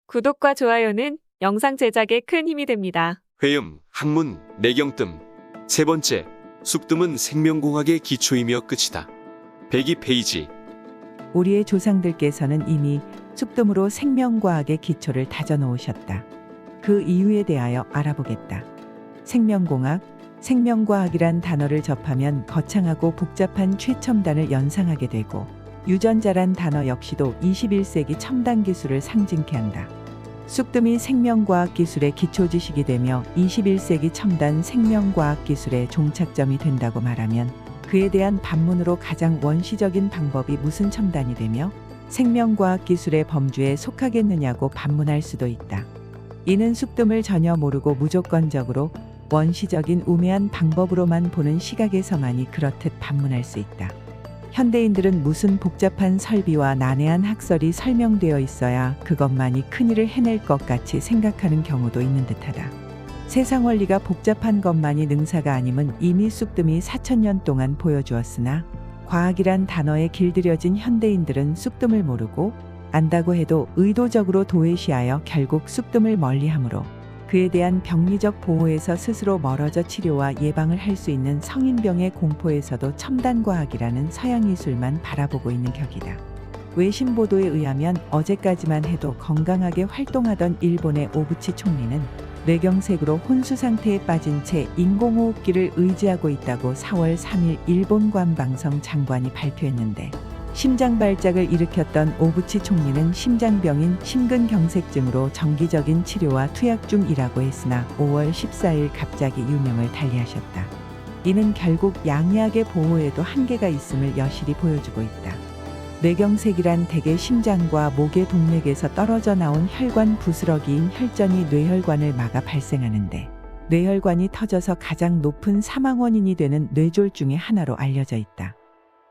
구독과 좋아요는 영상 제작에 큰 힘이 됩니다. 회음, 학문, 내경뜸. 세 번째, 쑥뜸은 생명공학의 기초이며 끝이다. 102페이지. 우리의 조상들께서는 이미 쑥뜸으로 생명과학의 기초를 다져놓으셨다. 그 이유에 대하여 알아보겠다. 생명공학, 생명과학이란 단어를 접하면 거창하고 복잡한 최첨단을 연상하게 되고 유전자란 단어 역시도 21세기 첨단 기술을 상징케 한다. 쑥뜸이 생명과학 기술의 기초 지식이 되며 21세기 첨단 생명과학 기술의 종착점이 된다고 말하면 그에 대한 반문으로 가장 원시적인 방법이 무슨 첨단이 되며 생명과학 기술의 범주에 속하겠느냐고 반문할 수도 있다. 이는 쑥뜸을 전혀 모르고 무조건적으로 원시적인 우매한 방법으로만 보는 시각에서만이 그렇듯 반문할 수 있다. 현대인들은 무슨 복잡한 설비와 난해한 학설이 설명되어 있어야 그것만이 큰일을 해낼 것 같이 생각하는 경우도 있는 듯하다. 세상 원리가 복잡한 것만이 능사가 아님은 이미 쑥뜸이 4000년 동안 보여주었으나 과학이란 단어에 길들여진 현대인들은 쑥뜸을 모르고 안다고 해도 의도적으로 도외시하여 결국 쑥뜸을 멀리하므로 그에 대한 병리적 보호에서 스스로 멀어져 치료와 예방을 할 수 있는 성인병의 공포에서도 첨단과학이라는 서양예술만 바라보고 있는 격이다. 외신 보도에 의하면 어제까지만 해도 건강하게 활동하던 일본의 오부치 총리는 뇌경색으로 혼수 상태에 빠진 채 인공호흡기를 의지하고 있다고 4월 3일 일본 관방송 장관이 발표했는데 심장 발작을 일으켰던 오부치 총리는 심장병인 심근경색증으로 정기적인 치료와 투약 중이라고 했으나 5월 14일 갑자기 유명을 달리하셨다. 이는 결국 양의학의 보호에도 한계가 있음을 여실히 보여주고 있다. 뇌경색이란 대개 심장과 목의 동맥에서 떨어져 나온 혈관 부스러기인 혈전이 뇌혈관을 막아 발생하는데 뇌혈관이 터져서 가장 높은 사망 원인이 되는 뇌졸중의 하나로 알려져 있다.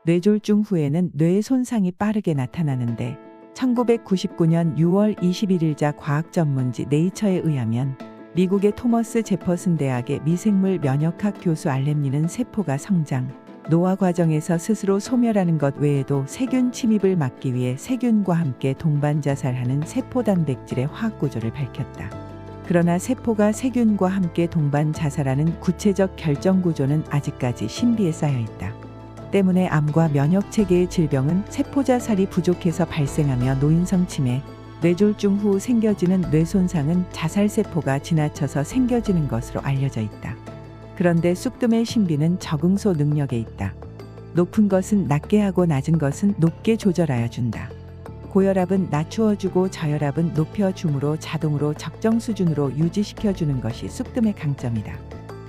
뇌졸중 후에는 뇌의 손상이 빠르게 나타나는데 1999년 6월 21일자 과학 전문지 네이처에 의하면 미국의 토머스 제퍼슨 대학의 미생물 면역학 교수 알렘니는 세포가 성장, 노화 과정에서 스스로 소멸하는 것 외에도 세균 침입을 막기 위해 세균과 함께 동반 자살하는 세포 단백질의 화학 구조를 밝혔다. 그러나 세포가 세균과 함께 동반 자살하는 구체적 결정 구조는 아직까지 신비에 쌓여 있다. 때문에 암과 면역체계의 질병은 세포 자살이 부족해서 발생하며 노인성 치매, 뇌졸중 후 생겨지는 뇌손상은 자살세포가 지나쳐서 생겨지는 것으로 알려져 있다. 그런데 쑥뜸의 신비는 적응소 능력에 있다. 높은 것은 낮게 하고 낮은 것은 높게 조절하여 준다. 고혈압은 낮추어주고 저혈압은 높여줌으로 자동으로 적정 수준으로 유지시켜주는 것이 쑥뜸의 강점이다.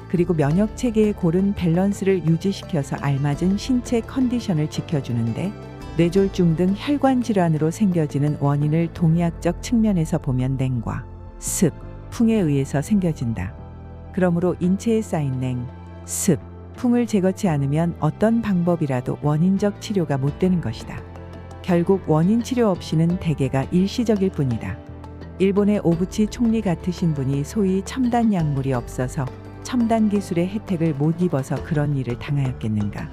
그리고 면역체계의 고른 밸런스를 유지시켜서 알맞은 신체 컨디션을 지켜주는데 뇌졸중 등 혈관 질환으로 생겨지는 원인을 동의학적 측면에서 보면 냉과 습, 풍에 의해서 생겨진다. 그러므로 인체에 쌓인 냉, 습, 풍을 제거치 않으면 어떤 방법이라도 원인적 치료가 못 되는 것이다. 결국 원인 치료 없이는 대개가 일시적일 뿐이다. 일본의 오부치 총리 같으신 분이 소위 첨단 약물이 없어서 첨단 기술의 혜택을 못 입어서 그런 일을 당하였겠는가.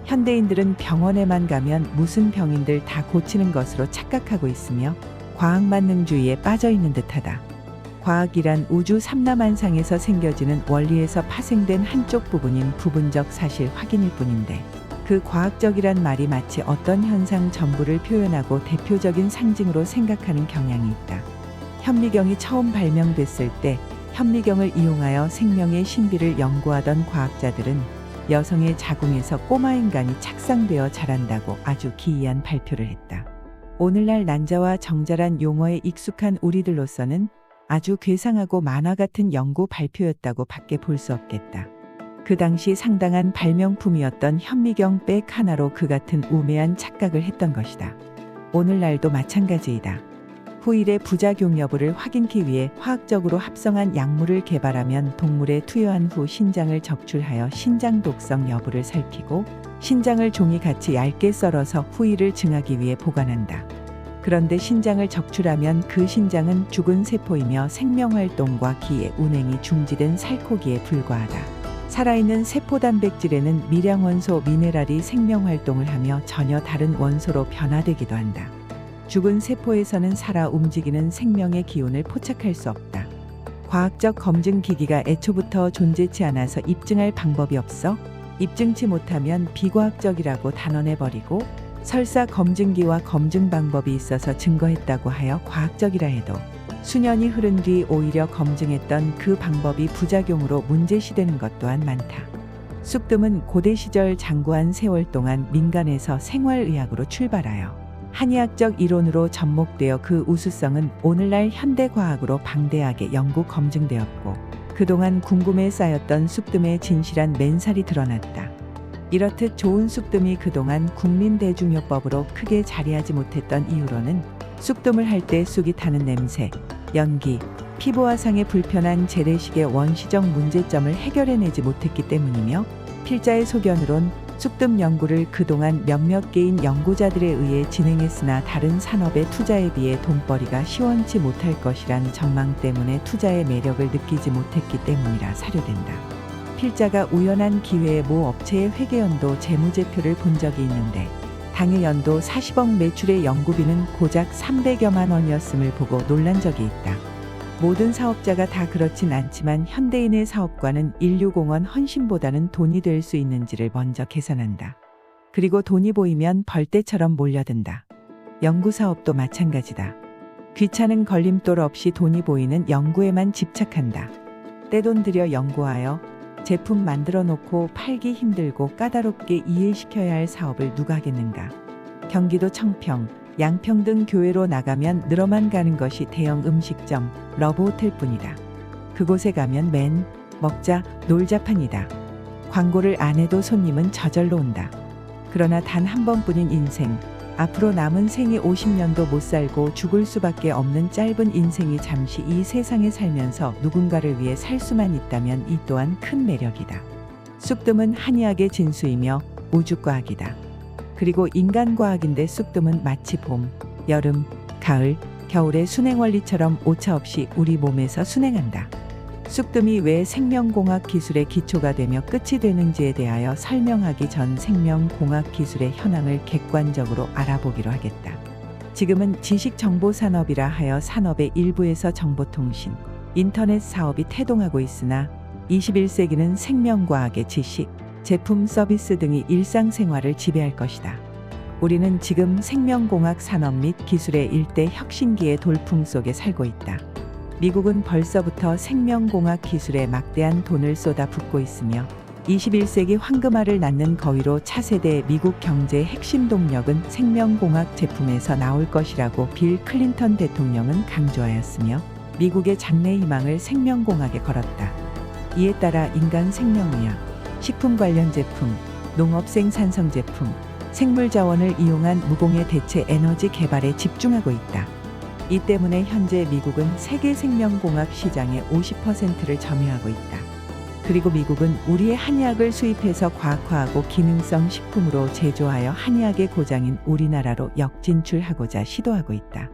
현대인들은 병원에만 가면 무슨 병인들 다 고치는 것으로 착각하고 있으며 과학만능주의에 빠져 있는 듯하다. 과학이란 우주 삼라만상에서 생겨지는 원리에서 파생된 한쪽 부분인 부분적 사실 확인일 뿐인데 그 과학적이란 말이 마치 어떤 현상 전부를 표현하고 대표적인 상징으로 생각하는 경향이 있다. 현미경이 처음 발명됐을 때 현미경을 이용하여 생명의 신비를 연구하던 과학자들은 여성의 자궁에서 꼬마 인간이 착상되어 자란다고 아주 기이한 발표를 했다. 오늘날 난자와 정자란 용어에 익숙한 우리들로서는 아주 괴상하고 만화 같은 연구 발표였다고 밖에 볼 수 없겠다. 그 당시 상당한 발명품이었던 현미경 백 하나로 그 같은 우매한 착각을 했던 것이다. 오늘날도 마찬가지이다. 후일의 부작용 여부를 확인하기 위해 화학적으로 합성한 약물을 개발하면 동물에 투여한 후 신장을 적출하여 신장 독성 여부를 살피고 신장을 종이같이 얇게 썰어서 후일을 증하기 위해 보관한다. 그런데 신장을 적출하면 그 신장은 죽은 세포이며 생명활동과 기의 운행이 중지된 살코기에 불과하다. 살아있는 세포 단백질에는 미량원소 미네랄이 생명활동을 하며 전혀 다른 원소로 변화되기도 한다. 죽은 세포에서는 살아 움직이는 생명의 기운을 포착할 수 없다. 과학적 검증 기기가 애초부터 존재치 않아서 입증할 방법이 없어 입증치 못하면 비과학적이라고 단언해버리고 설사 검증기와 검증 방법이 있어서 증거했다고 하여 과학적이라 해도 수년이 흐른 뒤 오히려 검증했던 그 방법이 부작용으로 문제시되는 것 또한 많다. 쑥뜸은 고대 시절 장구한 세월 동안 민간에서 생활의학으로 출발하여 한의학적 이론으로 접목되어 그 우수성은 오늘날 현대과학으로 방대하게 연구 검증되었고 그동안 궁금해 쌓였던 쑥뜸의 진실한 맨살이 드러났다. 이렇듯 좋은 쑥뜸이 그동안 국민대중요법으로 크게 자리하지 못했던 이유로는 쑥뜸을 할 때 쑥이 타는 냄새, 연기, 피부 화상의 불편한 재래식의 원시적 문제점을 해결해내지 못했기 때문이며 필자의 소견으론 쑥뜸 연구를 그동안 몇몇 개인 연구자들에 의해 진행했으나 다른 산업의 투자에 비해 돈벌이가 시원치 못할 것이란 전망 때문에 투자의 매력을 느끼지 못했기 때문이라 사료된다. 필자가 우연한 기회에 모 업체의 회계연도 재무제표를 본 적이 있는데 당일 연도 40억 매출의 연구비는 고작 300여만 원이었음을 보고 놀란 적이 있다. 모든 사업자가 다 그렇진 않지만 현대인의 사업과는 인류공헌 헌신보다는 돈이 될 수 있는지를 먼저 계산한다. 그리고 돈이 보이면 벌떼처럼 몰려든다. 연구사업도 마찬가지다. 귀찮은 걸림돌 없이 돈이 보이는 연구에만 집착한다. 떼돈 들여 연구하여 제품 만들어 놓고 팔기 힘들고 까다롭게 이해시켜야 할 사업을 누가 하겠는가. 경기도 청평, 양평 등 교외로 나가면 늘어만 가는 것이 대형 음식점, 러브호텔뿐이다. 그곳에 가면 맨 먹자, 놀자판이다. 광고를 안 해도 손님은 저절로 온다. 그러나 단 한 번뿐인 인생, 앞으로 남은 생이 50년도 못 살고 죽을 수밖에 없는 짧은 인생이 잠시 이 세상에 살면서 누군가를 위해 살 수만 있다면 이 또한 큰 매력이다. 쑥뜸은 한의학의 진수이며 우주과학이다. 그리고 인간과학인데 쑥뜸은 마치 봄, 여름, 가을, 겨울의 순행원리처럼 오차없이 우리 몸에서 순행한다. 쑥뜸이 왜 생명공학 기술의 기초가 되며 끝이 되는지에 대하여 설명하기 전 생명공학 기술의 현황을 객관적으로 알아보기로 하겠다. 지금은 지식정보산업이라 하여 산업의 일부에서 정보통신, 인터넷 사업이 태동하고 있으나 21세기는 생명과학의 지식, 제품 서비스 등이 일상생활을 지배할 것이다. 우리는 지금 생명공학 산업 및 기술의 일대 혁신기의 돌풍 속에 살고 있다. 미국은 벌써부터 생명공학 기술에 막대한 돈을 쏟아붓고 있으며 21세기 황금알을 낳는 거위로 차세대 미국 경제의 핵심 동력은 생명공학 제품에서 나올 것이라고 빌 클린턴 대통령은 강조하였으며 미국의 장래 희망을 생명공학에 걸었다. 이에 따라 인간 생명의학, 식품 관련 제품, 농업 생산성 제품, 생물 자원을 이용한 무공해 대체 에너지 개발에 집중하고 있다. 이 때문에 현재 미국은 세계 생명공학 시장의 50%를 점유하고 있다. 그리고 미국은 우리의 한의학을 수입해서 과학화하고 기능성 식품으로 제조하여 한의학의 고장인 우리나라로 역진출하고자 시도하고 있다.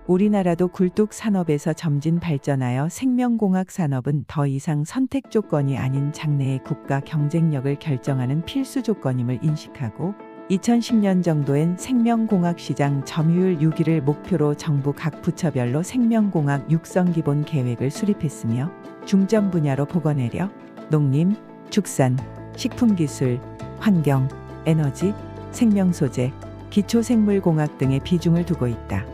우리나라도 굴뚝 산업에서 점진 발전하여 생명공학 산업은 더 이상 선택 조건이 아닌 장래의 국가 경쟁력을 결정하는 필수 조건임을 인식하고 2010년 정도엔 생명공학 시장 점유율 6위를 목표로 정부 각 부처별로 생명공학 육성 기본 계획을 수립했으며 중점 분야로 보건의료, 농림, 축산, 식품기술, 환경, 에너지, 생명소재, 기초생물공학 등의 비중을 두고 있다.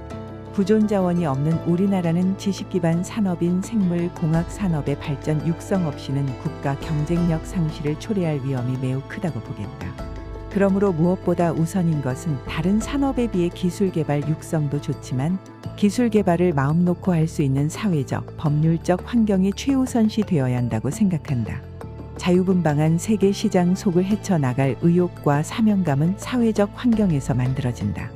부존 자원이 없는 우리나라는 지식기반 산업인 생물공학 산업의 발전 육성 없이는 국가 경쟁력 상실을 초래할 위험이 매우 크다고 보겠다. 그러므로 무엇보다 우선인 것은 다른 산업에 비해 기술 개발 육성도 좋지만 기술 개발을 마음 놓고 할 수 있는 사회적, 법률적 환경이 최우선시 되어야 한다고 생각한다. 자유분방한 세계 시장 속을 헤쳐나갈 의욕과 사명감은 사회적 환경에서 만들어진다.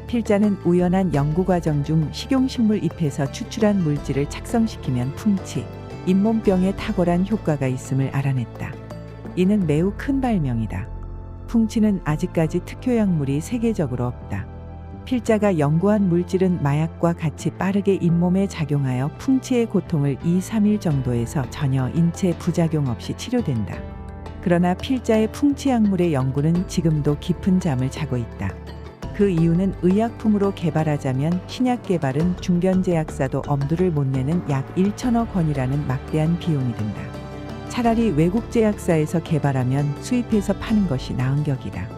필자는 우연한 연구과정 중 식용식물 잎에서 추출한 물질을 착성시키면 풍치, 잇몸병에 탁월한 효과가 있음을 알아냈다. 이는 매우 큰 발명이다. 풍치는 아직까지 특효약물이 세계적으로 없다. 필자가 연구한 물질은 마약과 같이 빠르게 잇몸에 작용하여 풍치의 고통을 2-3일 정도에서 전혀 인체 부작용 없이 치료된다. 그러나 필자의 풍치약물의 연구는 지금도 깊은 잠을 자고 있다. 그 이유는 의약품으로 개발하자면 신약 개발은 중견제약사도 엄두를 못 내는 약 1천억 원이라는 막대한 비용이 든다. 차라리 외국 제약사에서 개발하면 수입해서 파는 것이 나은 격이다.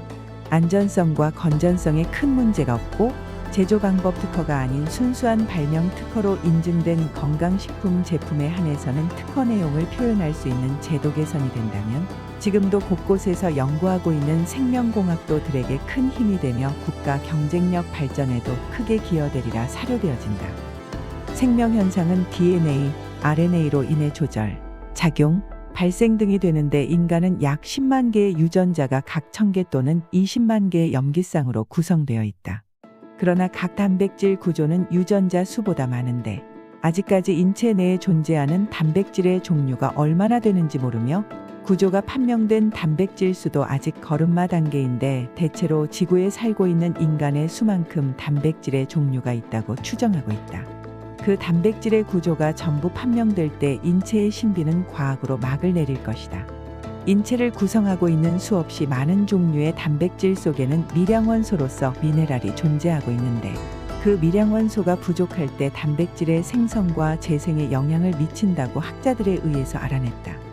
안전성과 건전성에 큰 문제가 없고 제조 방법 특허가 아닌 순수한 발명 특허로 인증된 건강식품 제품에 한해서는 특허 내용을 표현할 수 있는 제도 개선이 된다면 지금도 곳곳에서 연구하고 있는 생명공학도들에게 큰 힘이 되며 국가 경쟁력 발전에도 크게 기여되리라 사료되어진다. 생명현상은 DNA, RNA로 인해 조절, 작용, 발생 등이 되는데 인간은 약 10만 개의 유전자가 각 1000개 또는 20만 개의 염기쌍으로 구성되어 있다. 그러나 각 단백질 구조는 유전자 수보다 많은데 아직까지 인체 내에 존재하는 단백질의 종류가 얼마나 되는지 모르며 구조가 판명된 단백질 수도 아직 걸음마 단계인데 대체로 지구에 살고 있는 인간의 수만큼 단백질의 종류가 있다고 추정하고 있다. 그 단백질의 구조가 전부 판명될 때 인체의 신비는 과학으로 막을 내릴 것이다. 인체를 구성하고 있는 수없이 많은 종류의 단백질 속에는 미량원소로서 미네랄이 존재하고 있는데 그 미량원소가 부족할 때 단백질의 생성과 재생에 영향을 미친다고 학자들에 의해서 알아냈다.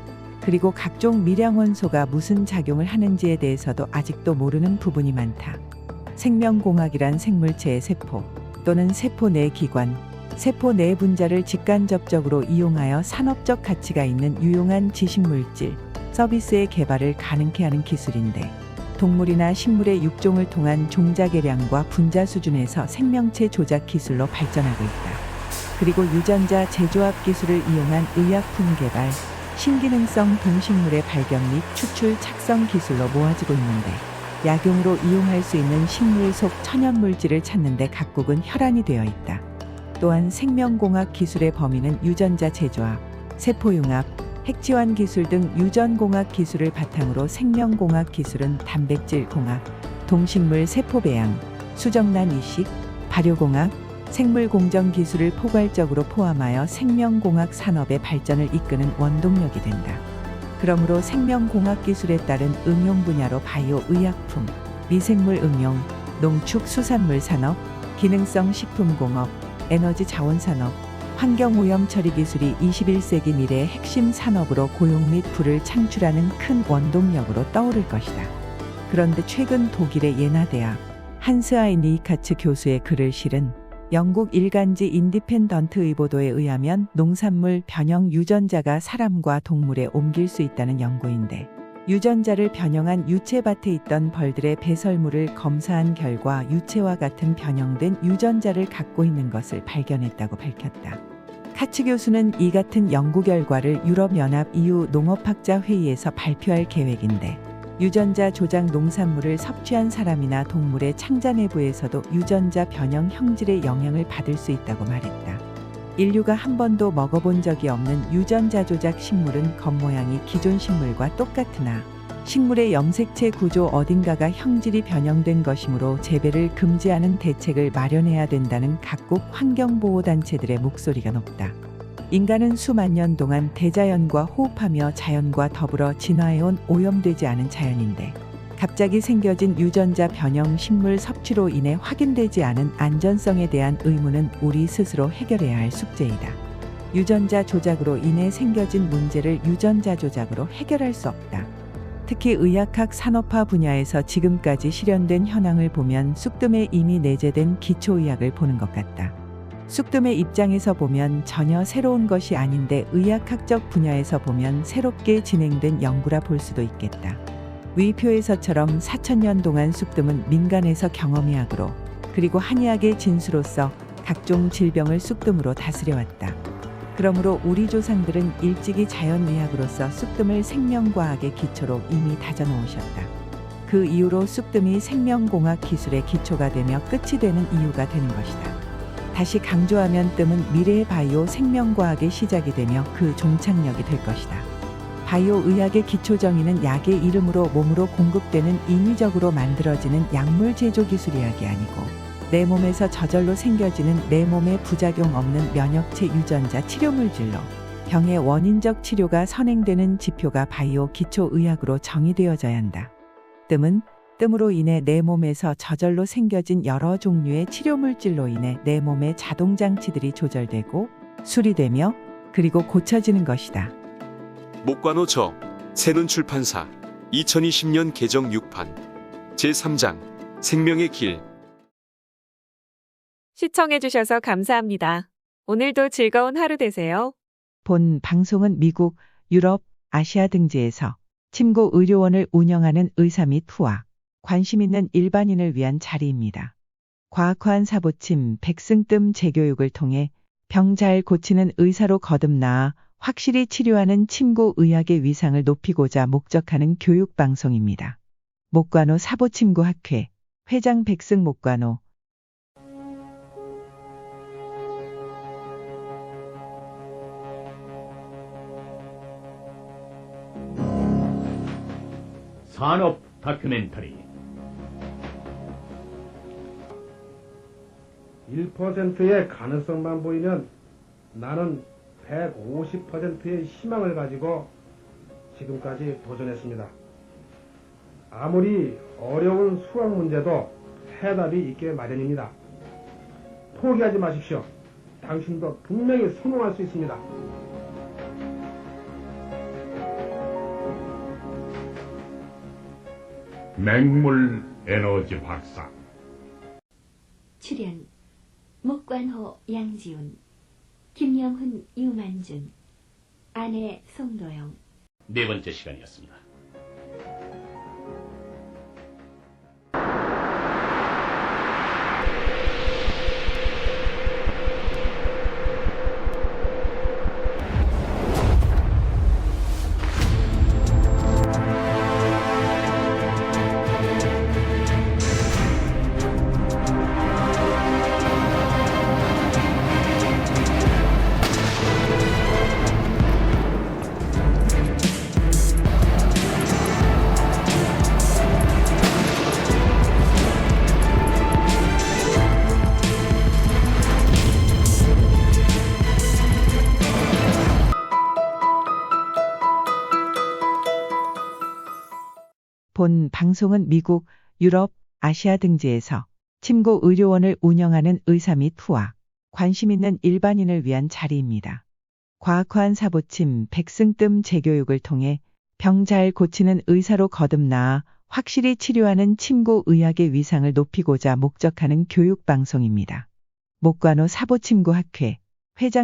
그리고 각종 미량원소가 무슨 작용을 하는지에 대해서도 아직도 모르는 부분이 많다. 생명공학이란 생물체의 세포 또는 세포 내 기관, 세포 내 분자를 직간접적으로 이용하여 산업적 가치가 있는 유용한 지식물질, 서비스의 개발을 가능케 하는 기술인데 동물이나 식물의 육종을 통한 종자 개량과 분자 수준에서 생명체 조작 기술로 발전하고 있다. 그리고 유전자 재조합 기술을 이용한 의약품 개발, 신기능성 동식물의 발견 및 추출 착성 기술로 모아지고 있는데 약용으로 이용할 수 있는 식물 속 천연물질을 찾는 데 각국은 혈안이 되어 있다. 또한 생명공학 기술의 범위는 유전자 재조합, 세포융합, 핵지환 기술 등 유전공학 기술을 바탕으로 생명공학 기술은 단백질 공학, 동식물 세포 배양, 수정란 이식, 발효공학, 생물 공정 기술을 포괄적으로 포함하여 생명공학 산업의 발전을 이끄는 원동력이 된다. 그러므로 생명공학 기술에 따른 응용 분야로 바이오 의약품, 미생물 응용, 농축 수산물 산업, 기능성 식품 공업, 에너지 자원 산업, 환경오염 처리 기술이 21세기 미래의 핵심 산업으로 고용 및 부를 창출하는 큰 원동력으로 떠오를 것이다. 그런데 최근 독일의 예나 대학 한스하이 니이카츠 교수의 글을 실은 영국 일간지 인디펜던트의 보도에 의하면 농산물 변형 유전자가 사람과 동물에 옮길 수 있다는 연구인데 유전자를 변형한 유채밭에 있던 벌들의 배설물을 검사한 결과 유채와 같은 변형된 유전자를 갖고 있는 것을 발견했다고 밝혔다. 카츠 교수는 이 같은 연구 결과를 유럽연합 EU 농업학자 회의에서 발표할 계획인데 유전자 조작 농산물을 섭취한 사람이나 동물의 창자 내부에서도 유전자 변형 형질의 영향을 받을 수 있다고 말했다. 인류가 한 번도 먹어본 적이 없는 유전자 조작 식물은 겉모양이 기존 식물과 똑같으나 식물의 염색체 구조 어딘가가 형질이 변형된 것이므로 재배를 금지하는 대책을 마련해야 된다는 각국 환경보호단체들의 목소리가 높다. 인간은 수만 년 동안 대자연과 호흡하며 자연과 더불어 진화해온 오염되지 않은 자연인데 갑자기 생겨진 유전자 변형 식물 섭취로 인해 확인되지 않은 안전성에 대한 의무는 우리 스스로 해결해야 할 숙제이다. 유전자 조작으로 인해 생겨진 문제를 유전자 조작으로 해결할 수 없다. 특히 의학학 산업화 분야에서 지금까지 실현된 현황을 보면 쑥뜸에 이미 내재된 기초의학을 보는 것 같다. 쑥뜸의 입장에서 보면 전혀 새로운 것이 아닌데 의학학적 분야에서 보면 새롭게 진행된 연구라 볼 수도 있겠다. 위 표에서처럼 4000년 동안 쑥뜸은 민간에서 경험의학으로 그리고 한의학의 진수로서 각종 질병을 쑥뜸으로 다스려왔다. 그러므로 우리 조상들은 일찍이 자연의학으로서 쑥뜸을 생명과학의 기초로 이미 다져놓으셨다. 그 이후로 쑥뜸이 생명공학 기술의 기초가 되며 끝이 되는 이유가 되는 것이다. 다시 강조하면 뜸은 미래의 바이오 생명과학의 시작이 되며 그 종착역이 될 것이다. 바이오 의학의 기초 정의는 약의 이름으로 몸으로 공급되는 인위적으로 만들어지는 약물 제조 기술의학이 아니고 내 몸에서 저절로 생겨지는 내 몸에 부작용 없는 면역체 유전자 치료물질로 병의 원인적 치료가 선행되는 지표가 바이오 기초 의학으로 정의되어져야 한다. 뜸은 뜸으로 인해 내 몸에서 저절로 생겨진 여러 종류의 치료물질로 인해 내 몸의 자동장치들이 조절되고 수리되며 그리고 고쳐지는 것이다. 목관호 저 새눈 출판사 2020년 개정 6판 제3장 생명의 길. 시청해주셔서 감사합니다. 오늘도 즐거운 하루 되세요. 본 방송은 미국, 유럽, 아시아 등지에서 침구 의료원을 운영하는 의사 및 후아, 관심 있는 일반인을 위한 자리입니다. 과학화한 사보침, 백승뜸 재교육을 통해 병 잘 고치는 의사로 거듭나아 확실히 치료하는 침구 의학의 위상을 높이고자 목적하는 교육 방송입니다. 목관호 사보침구학회 회장 백승 목관호. 산업 다큐멘터리 1%의 가능성만 보이면 나는 150%의 희망을 가지고 지금까지 도전했습니다. 아무리 어려운 수학 문제도 해답이 있게 마련입니다. 포기하지 마십시오. 당신도 분명히 성공할 수 있습니다. 맹물 에너지 박사. 출연 목관호 양지훈, 김영훈 유만준, 아내 송도영. 네 번째 시간이었습니다. 본 방송은 미국, 유럽, 아시아 등지에서 침구 의료원을 운영하는 의사 및 후아, 관심 있는 일반인을 위한 자리입니다. 과학화한 사보침, 백승뜸 재교육을 통해 병 잘 고치는 의사로 거듭나아 확실히 치료하는 침구 의학의 위상을 높이고자 목적하는 교육 방송입니다. 목관호 사보침구학회 회장